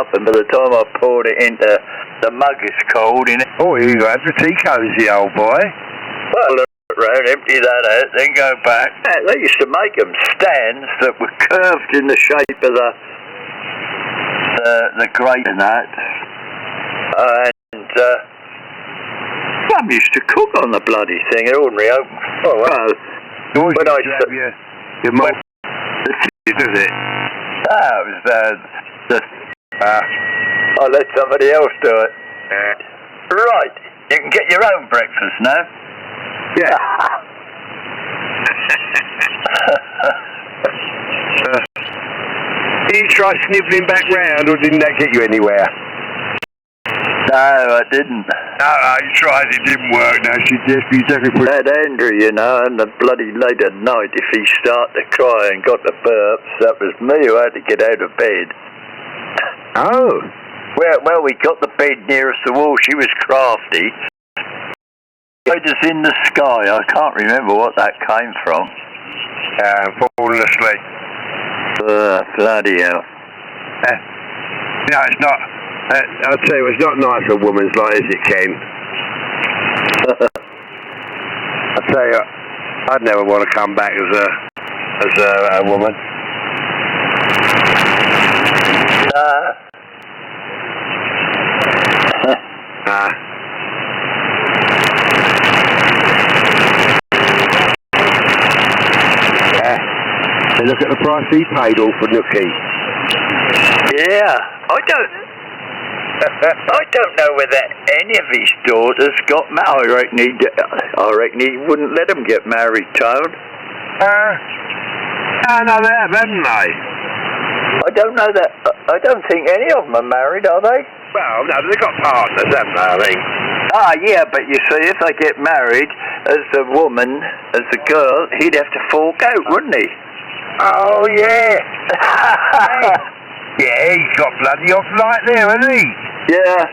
up, and by the time I poured it into the mug, it's cold in it. Oh, you got the tea cozy, old boy. Well, look round, empty that out, then go back. They used to make them stands that were curved in the shape of the grate and that. And Mum used to cook on the bloody thing, an ordinary open. Oh, well. When I your mum does it? That was I'll let somebody else do it. Right, you can get your own breakfast now. Yeah. Did you try snivelling back round, or didn't that get you anywhere? No, I didn't. No, you tried, it didn't work. No, you definitely put that Andrew, you know, and the bloody late at night, if he started to cry and got the burps, that was me who had to get out of bed. Oh. Well, we got the bed nearest the wall. She was crafty. It was in the sky. I can't remember what that came from. Falling asleep. Bloody hell. No, it's not. I'll tell you, it's not nice for a woman's like as it can. I'll tell you, I'd never want to come back as a woman. They look at the price he paid all for Nookie. Yeah, I don't know whether any of his daughters got married. I reckon he wouldn't let them get married, Tone. No, they have, haven't they? I don't know that. I don't think any of them are married, are they? Well, no, they've got partners, haven't they, I think? Yeah, but you see, if they get married, as the woman, as the girl, he'd have to fork out, wouldn't he? Oh, yeah. Yeah, he's got bloody off light there, hasn't he? Yeah.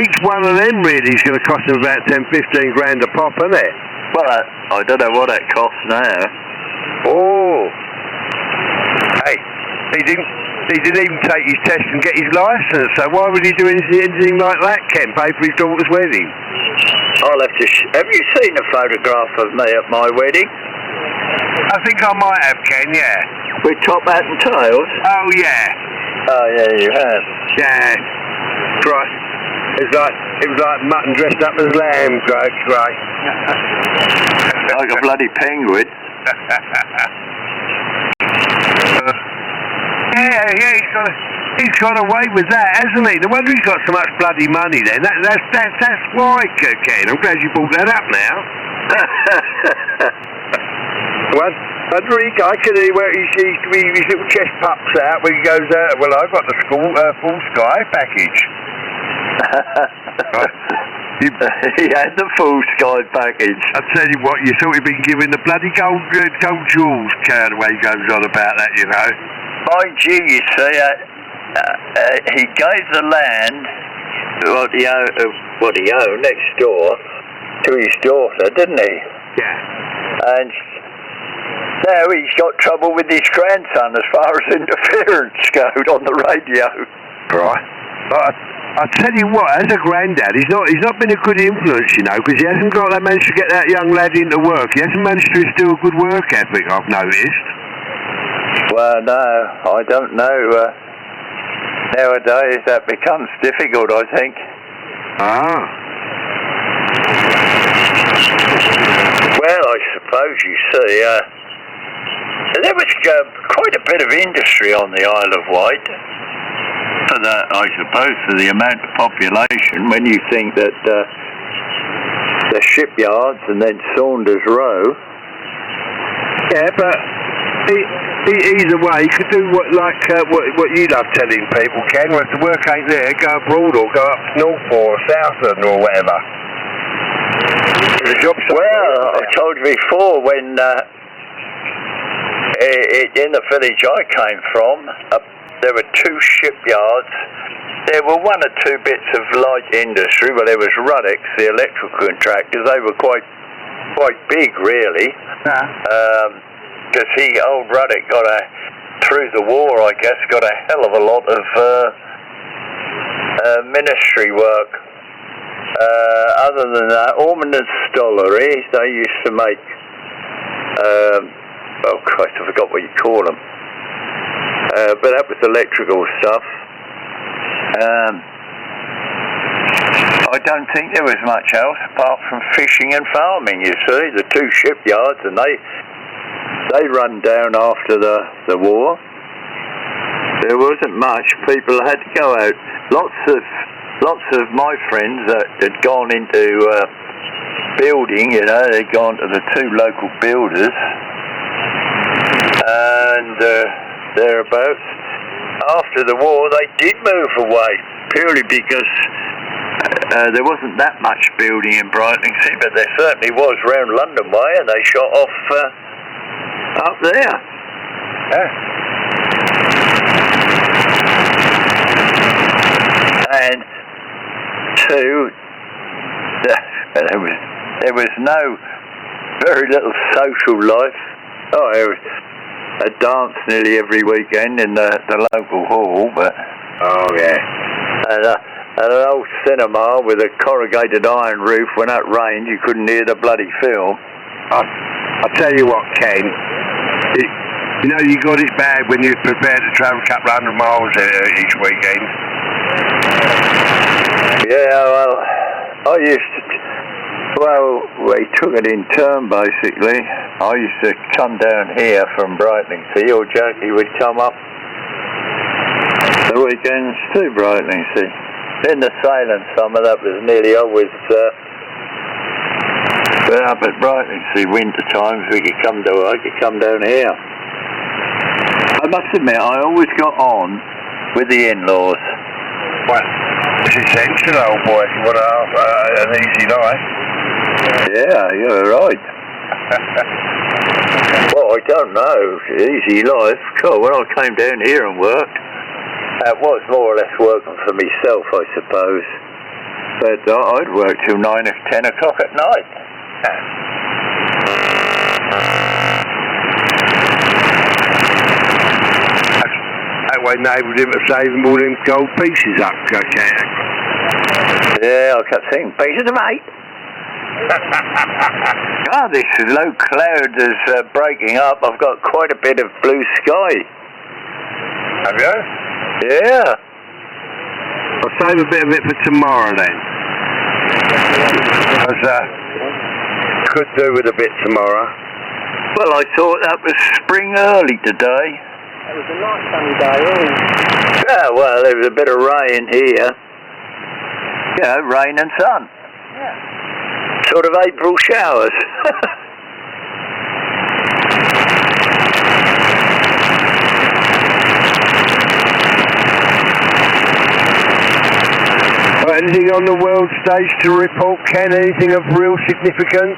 Each one of them really is going to cost them about 10, 15 grand a pop, isn't it? Well, I don't know what it costs now. Oh. Hey, he didn't even take his test and get his licence, so why would he do anything like that, Ken? Pay for his daughter's wedding? I'll have to... Have you seen a photograph of me at my wedding? I think I might have, Ken, yeah. With top hat and tails? Oh, yeah. Oh, yeah, you have. Yeah. Christ. It was like mutton dressed up as lamb, great. Like a bloody penguin. Yeah, he's got away with that, hasn't he? No wonder he's got so much bloody money then. That's why, Ken. I'm glad you brought that up now. I can hear where he sees his little chest pups out when he goes out. Well, I've got the full sky package. He had the full sky package. I tell you what, you thought he'd been given the bloody gold jewels, the way he goes on about that, you know. Mind you, see, he gave the land, what he owned next door, to his daughter, didn't he? Yeah. And now he's got trouble with his grandson as far as interference goes on the radio. Right. I tell you what, as a granddad, he's not been a good influence, you know, because he hasn't managed to get that young lad into work. He hasn't managed to instill a good work ethic, I've noticed. Well, no, I don't know. Nowadays, that becomes difficult, I think. Well, I suppose you see, there was quite a bit of industry on the Isle of Wight. For that, I suppose, for the amount of population, when you think that the shipyards and then Saunders Row. Yeah, but either way, you could do what you love telling people, Ken. Well, if the work ain't there, go abroad or go up north or southern or whatever. Well, I told you before, when in the village I came from, there were 2 shipyards. There were 1 or 2 bits of light industry. Well, there was Ruddock's, the electrical contractors. They were quite big, really. Because old Ruddock through the war, I guess, got a hell of a lot of ministry work. Other than that, Ormond and Stollery, they used to make, oh Christ, I forgot what you call them. But that was electrical stuff. I don't think there was much else apart from fishing and farming, you see. The two shipyards, and they run down after the war. There wasn't much. People had to go out. Lots of my friends that had gone into building, you know, they'd gone to the two local builders and thereabouts. After the war, they did move away, purely because there wasnthat much building in Brightlingsea, but there certainly was round London way, and they shot off up there. And two, there was very little social life. Oh, there was a dance nearly every weekend in the local hall, but oh yeah, and an old cinema with a corrugated iron roof. When that rained, you couldn't hear the bloody film. I'll tell you what, Ken. You know you got it bad when you're prepared to travel a couple of 100 miles each weekend. Yeah, well, I used to. Well, we took it in turn basically. I used to come down here from Brightlingsea, or Jackie would come up the weekends to Brightlingsea. In the sailing summer, that was nearly always up at Brightlingsea. Winter times, I could come down here. I must admit, I always got on with the in-laws. Well, it's essential, old boy, if you want to have an easy life. Yeah, you're right. Well, I don't know. Easy life. God, when I came down here and worked, it was more or less working for myself, I suppose. But I'd work till 9 or 10 o'clock at night. That way enabled him to save all them gold pieces up, Ken. Yeah, I kept saying, pieces of eight. This low cloud is breaking up. I've got quite a bit of blue sky. Have you? Yeah. I'll save a bit of it for tomorrow then. Could do with a bit tomorrow. Well, I thought that was spring early today. It was a nice sunny day, wasn't it? Yeah, well, there was a bit of rain here. Yeah, rain and sun. Yeah. Sort of April showers. Anything on the world stage to report, Ken? Anything of real significance?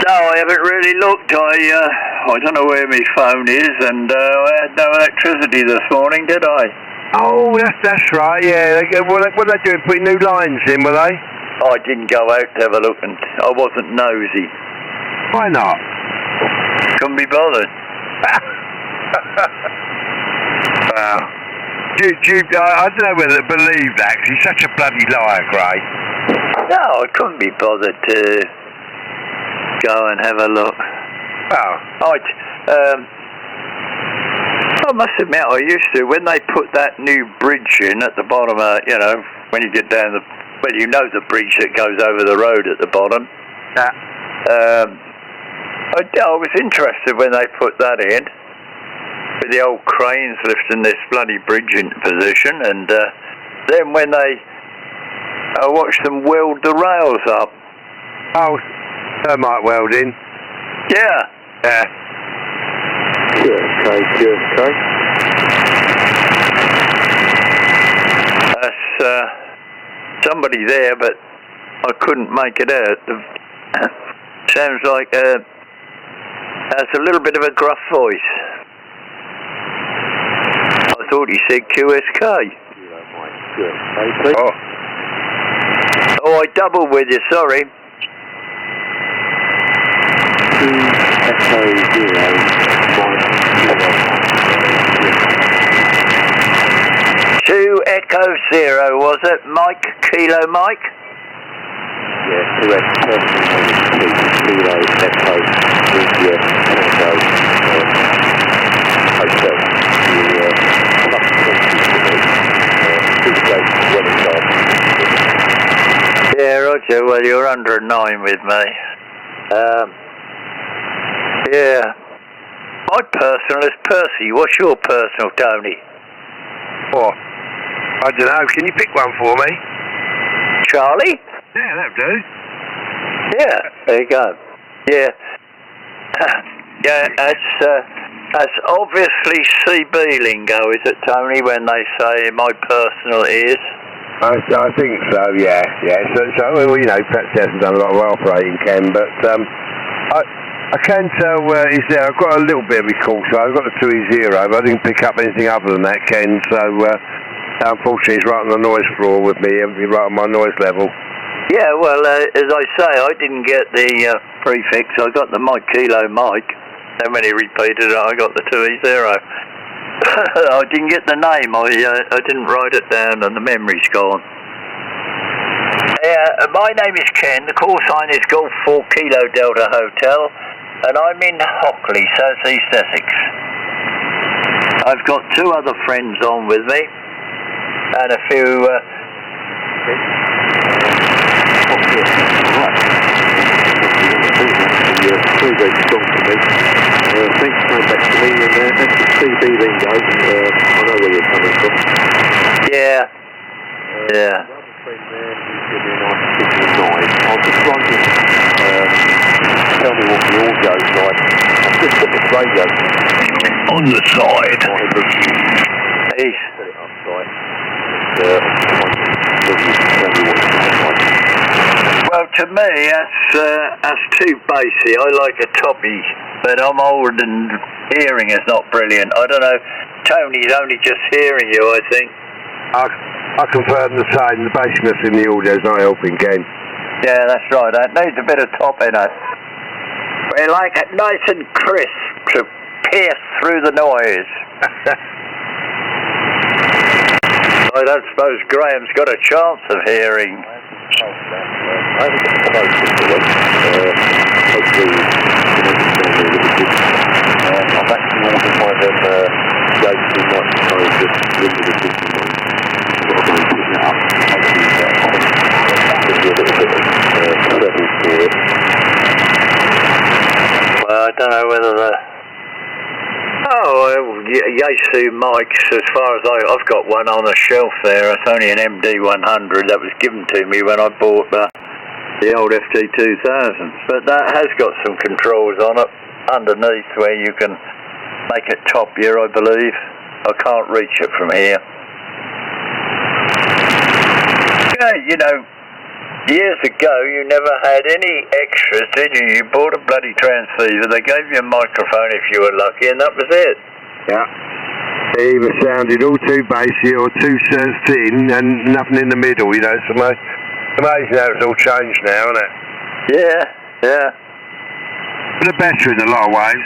No, I haven't really looked. I don't know where my phone is, and I had no electricity this morning, did I? Oh, that's right, yeah. What are they doing? Putting new lines in, were they? I didn't go out to have a look, and I wasn't nosy. Why not? Couldn't be bothered. Wow. I don't know whether to believe that, because he's such a bloody liar, Gray. No, I couldn't be bothered to go and have a look. Oh. I must admit, I used to, when they put that new bridge in at the bottom, you know, when you get down well, you know the bridge that goes over the road at the bottom. Yeah. I was interested when they put that in, with the old cranes lifting this bloody bridge into position, and then when I watched them weld the rails up. Oh, thermite welding. Yeah. Yeah. Okay. That's somebody there, but I couldn't make it out. Sounds like that's a little bit of a gruff voice. I thought he said QSK. Oh, I doubled with you, sorry. 2 Echo 0 1 0. 2 Echo 0, was it? Mike, Kilo Mike? Yeah, 2 Echo, Kilo, Echo, India, Tango, Hotel. Yeah, Roger, well, you're under a 9 with me. Yeah. My personal is Percy. What's your personal, Tony? What? I don't know. Can you pick one for me? Charlie? Yeah, that'll do. Yeah, there you go. Yeah. Yeah, that's obviously CB lingo, is it, Tony, when they say my personal is? I think so, yeah. So well, you know, perhaps he hasn't done a lot of operating, Ken, but I can tell he's there. I've got a little bit of a call, so I've got the 2E0, but I didn't pick up anything other than that, Ken, so unfortunately he's right on the noise floor with me, he's right on my noise level. Yeah, well, as I say, I didn't get the prefix. I got the Mike Kilo Mike. Then when he repeated it, I got the 2E0. I didn't get the name. I didn't write it down, and the memory's gone. Yeah, my name is Ken. The call sign is Golf 4 Kilo Delta Hotel, and I'm in Hockley, South East Essex. I've got 2 other friends on with me, and a few. Very strong to me. Thanks for coming back to me, and that's the CB lingo. I know where you're coming from. Yeah. Yeah. The other friend there, he's giving me a nice 9. I was just wondering, tell me what the audio's like. I've just put this radio On the side. Hey. Set it up right. Well, to me, that's too bassy. I like a toppy, but I'm old and hearing is not brilliant. I don't know. Tony's only just hearing you, I think. I confirm the same. The bassness in the audio's not helping, Ken. Yeah, that's right. That needs a bit of top in it. We like it nice and crisp to pierce through the noise. I don't suppose Graham's got a chance of hearing. I haven't got close to it. Hopefully, I've actually ordered one of them JC microphones that limited edition ones. I've got to go and pick that up. Hopefully, give me a little bit of treble for it. Well, I don't know whether the... Oh, Yaesu mics, as far as I've got one on the shelf there. It's only an MD100 that was given to me when I bought the old FT2000. But that has got some controls on it underneath where you can make it toppier, I believe. I can't reach it from here. Yeah, you know, years ago you never had any extras, did you? You bought a bloody transceiver, they gave you a microphone if you were lucky, and that was it. Yeah. It either sounded all too bassy or too thin and nothing in the middle, you know. It's amazing how it's all changed now, isn't it? Yeah, yeah. For the better in a lot of ways.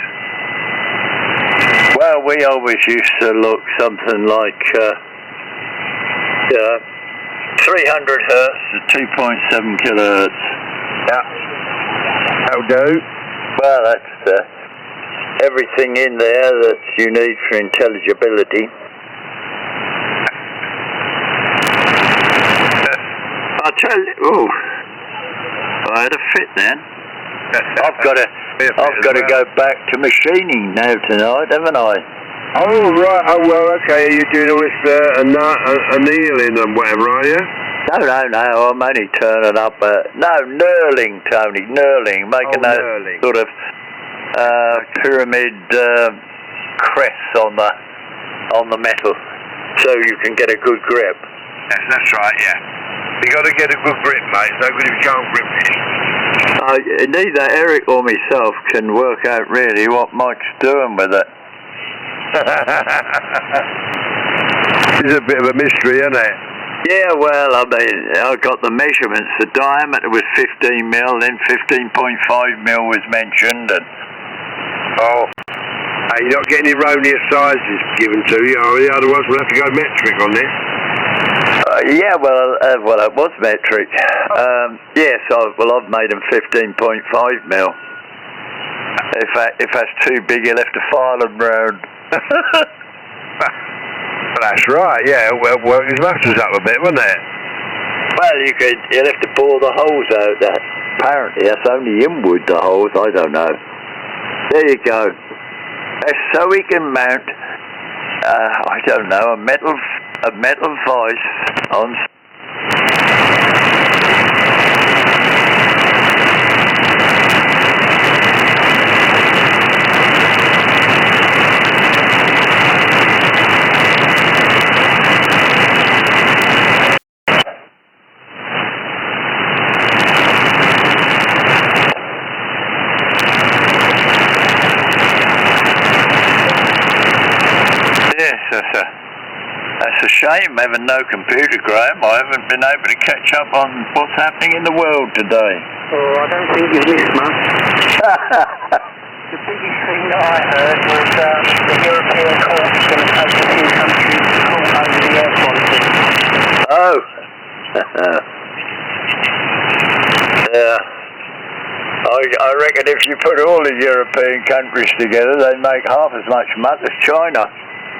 Well, we always used to look something like 300 hertz to 2.7 kilohertz. Yeah. That'll do. Well, that's everything in there that you need for intelligibility. I'll tell you. I had a fit then. I've got to go back to machining now tonight, haven't I? Oh, right. Oh, well, okay. You're doing all this annealing and whatever, are you? No. I'm only turning up. Knurling, Tony. Knurling. Making that knurling. Sort of pyramid crests on the metal so you can get a good grip. Yes, that's right, yeah. You got to get a good grip, mate. It's no good if you can't grip it. Neither Eric or myself can work out really what Mike's doing with it. It's a bit of a mystery, isn't it? Yeah, well, I mean, I got the measurements. The diameter was 15 mil, then 15.5 mil was mentioned. And oh, hey, you're not getting erroneous sizes given to you, are you? Otherwise we'll have to go metric on this. Yeah, well, it was metric. Yes, I've made them 15.5 mil. If that's too big, you'll have to file them round. That's right, yeah. Well, work his muscles up a bit, wouldn't it? Well, you'll have to bore the holes out. That apparently that's only inward, the holes. I don't know. There you go. That's so he can mount. I don't know, a metal vice on. That's a shame having no computer, Graham. I haven't been able to catch up on what's happening in the world today. Oh, I don't think you've missed much. The biggest thing that I heard was the European court's going to take a few countries to court over the air quality. Oh. Yeah. I reckon if you put all the European countries together, they make half as much mud as China.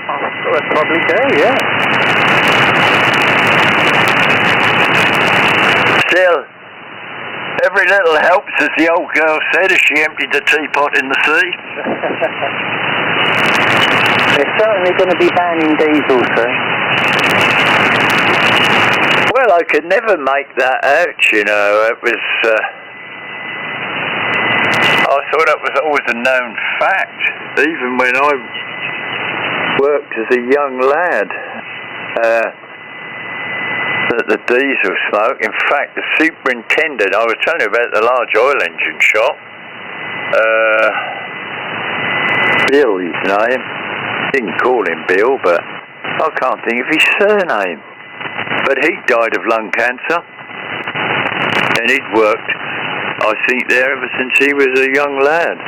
Oh, they probably do, yeah. Still, every little helps, as the old girl said as she emptied the teapot in the sea. They're certainly going to be banning diesel soon. Well, I could never make that out, you know. It was... I thought that was always a known fact, even when I worked as a young lad, that the diesel smoke. In fact, the superintendent, I was telling you about the large oil engine shop, Bill, his name. Didn't call him Bill, but I can't think of his surname. But he died of lung cancer, and he'd worked, I think, there ever since he was a young lad.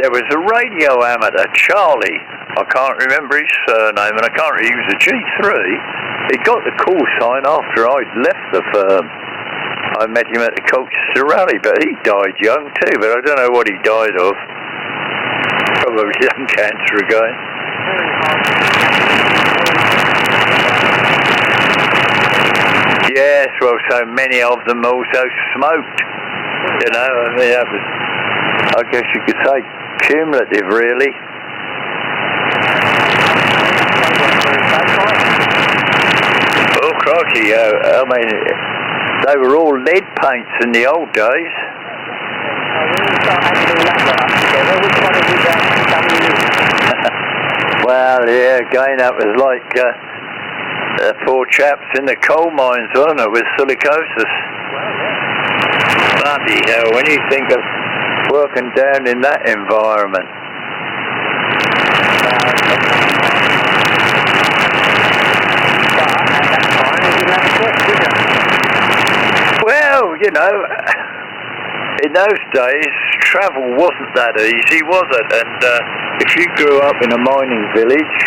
There was a radio amateur, Charlie. I can't remember his surname, and I can't remember. He was a G3. He got the call sign after I'd left the firm. I met him at the Colchester Rally, but he died young too, but I don't know what he died of. Probably lung cancer again. Yes, well, so many of them also smoked. You know, I mean, that was, I guess you could say, cumulative, really. Oh, crikey, I mean, they were all lead paints in the old days. Well, yeah, again, that was like poor chaps in the coal mines, wasn't it, with silicosis. Bloody hell, when you think of working down in that environment. Well, you know, in those days, travel wasn't that easy, was it? And if you grew up in a mining village,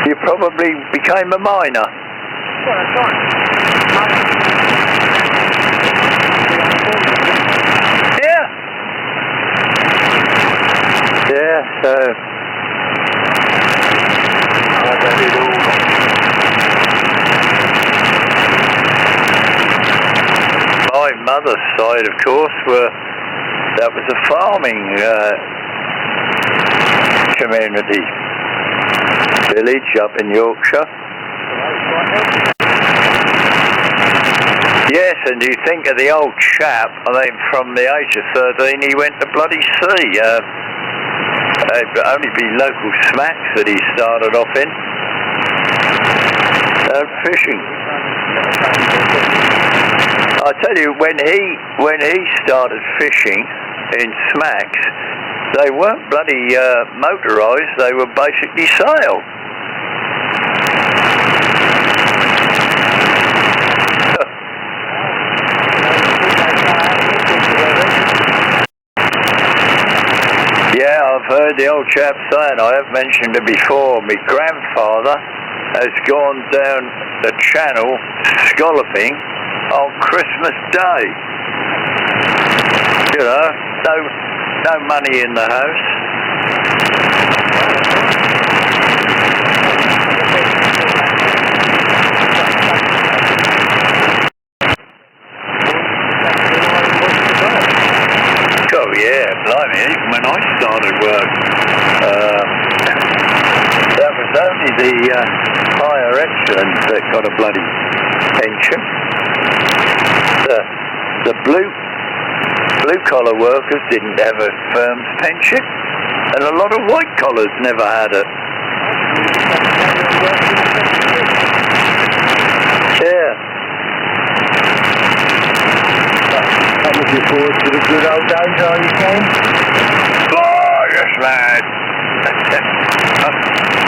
you probably became a miner. Well, that's right. Yeah. Yeah, so... My mother's side, of course, that was a farming community. Village up in Yorkshire. Yes, and you think of the old chap, I mean, from the age of 13 he went to bloody sea. It'd only be local smacks that he started off in. Fishing. I tell you, when he started fishing in smacks, they weren't bloody motorised, they were basically sail. Yeah, I've heard the old chap saying, I have mentioned it before, my grandfather has gone down the channel scalloping on Christmas Day. You know, no money in the house. Oh yeah, blimey, even when I started work, that was only the higher echelons that got a bloody pension. The blue collar workers didn't have a firm's pension, and a lot of white collars never had it. Yeah. I'm looking forward to the good old days, are you, Ken? Oh, yes, lad.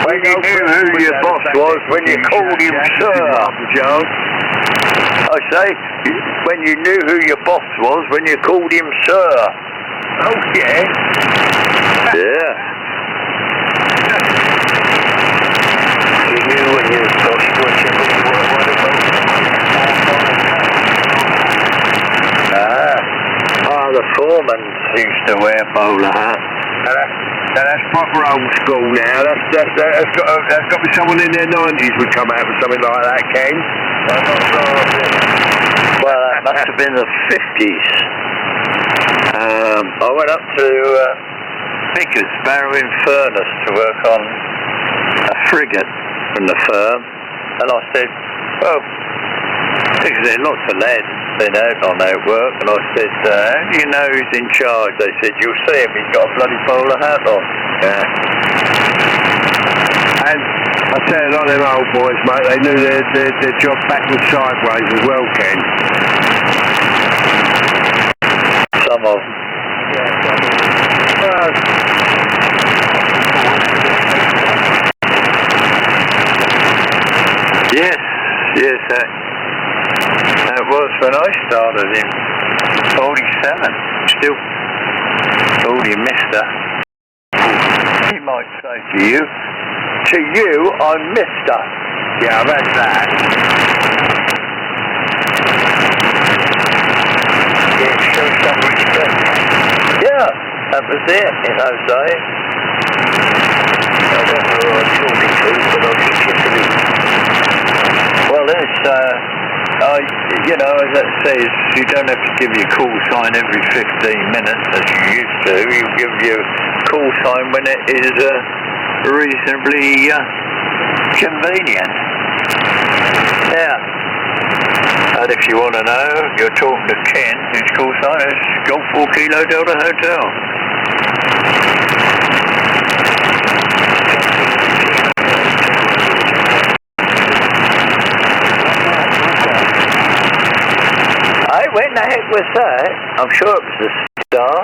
When you knew who your boss was, when you called him sir. I say, when you knew who your boss was, when you called him sir. Oh, yeah? Yeah. You knew when your boss was The foreman used to wear bowler hat. That's proper old school now. That's got to be someone in their 90s would come out with something like that, Ken. Well, that must have been the 50s. I went up to Vickers, Barrow in Furness to work on a frigate from the firm, and I said, well, because there's lots of lads been out on that work, and I said, how do you know who's in charge? They said, you'll see him, he's got a bloody bowler hat on. Yeah. And I tell you, a lot of them old boys, mate, they knew their job backwards sideways as well, Ken. Some of them. Yes, that was when I started in 47. Still called him Mister. He might say to you, I'm Mister. Yeah, I've had that. Yeah, show some respect. Yeah, that was it in those days. I don't know who I'm talking to, but I'll teach you to be. Well, it's, you know, as it says, you don't have to give your call sign every 15 minutes as you used to. You give your call sign when it is reasonably convenient. Yeah. And if you want to know, you're talking to Ken, whose call sign is Golf 4 Kilo Delta Hotel. When the heck was that? I'm sure it was a Star.